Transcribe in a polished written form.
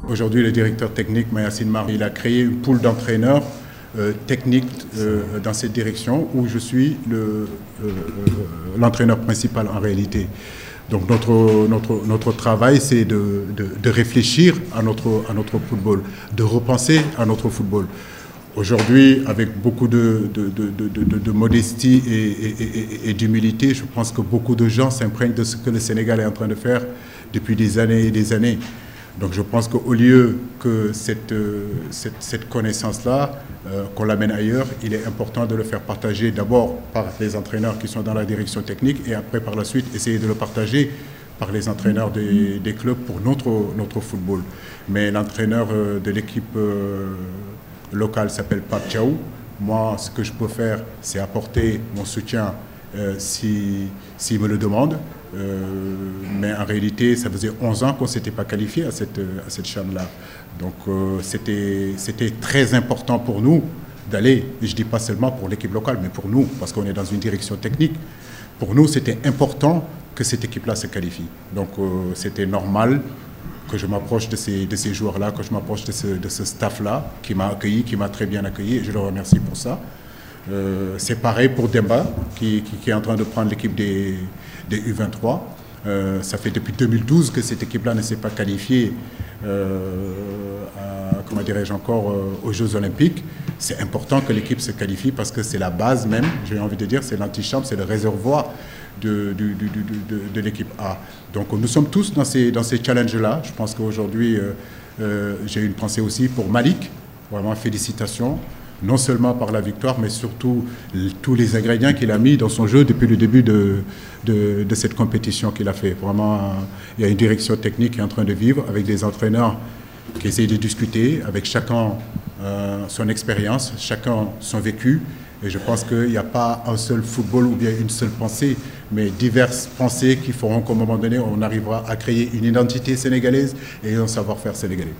Aujourd'hui, le directeur technique, Mayacine Mar, il a créé une pool d'entraîneurs techniques dans cette direction où je suis l'entraîneur principal en réalité. Donc notre travail, c'est de réfléchir à notre football, de repenser à notre football. Aujourd'hui, avec beaucoup de modestie et d'humilité, je pense que beaucoup de gens s'imprègnent de ce que le Sénégal est en train de faire depuis des années et des années. Donc je pense qu'au lieu que cette connaissance-là, qu'on l'amène ailleurs, il est important de le faire partager d'abord par les entraîneurs qui sont dans la direction technique et après par la suite essayer de le partager par les entraîneurs des clubs pour notre football. Mais l'entraîneur de l'équipe locale s'appelle Pape Thiaw. Moi, ce que je peux faire, c'est apporter mon soutien s'il me le demande. Mais en réalité, ça faisait 11 ans qu'on ne s'était pas qualifié à cette CHAN-là. Donc c'était très important pour nous d'aller, et je ne dis pas seulement pour l'équipe locale, mais pour nous, parce qu'on est dans une direction technique. Pour nous, c'était important que cette équipe-là se qualifie. Donc c'était normal que je m'approche de ces joueurs-là, que je m'approche de ce staff-là qui m'a accueilli, qui m'a très bien accueilli, et je le remercie pour ça. C'est pareil pour Demba, qui est en train de prendre l'équipe des U23. Ça fait depuis 2012 que cette équipe-là ne s'est pas qualifiée comment dirais-je encore, aux Jeux Olympiques. C'est important que l'équipe se qualifie parce que c'est la base même, j'ai envie de dire, c'est l'antichambre, c'est le réservoir de l'équipe A. Donc nous sommes tous dans ces challenges-là. Je pense qu'aujourd'hui, j'ai une pensée aussi pour Malik. Vraiment, félicitations. Non seulement par la victoire, mais surtout tous les ingrédients qu'il a mis dans son jeu depuis le début de cette compétition qu'il a fait. Vraiment, il y a une direction technique qui est en train de vivre avec des entraîneurs qui essayent de discuter, avec chacun son expérience, chacun son vécu. Et je pense qu'il n'y a pas un seul football ou bien une seule pensée, mais diverses pensées qui feront qu'à un moment donné, on arrivera à créer une identité sénégalaise et un savoir-faire sénégalais.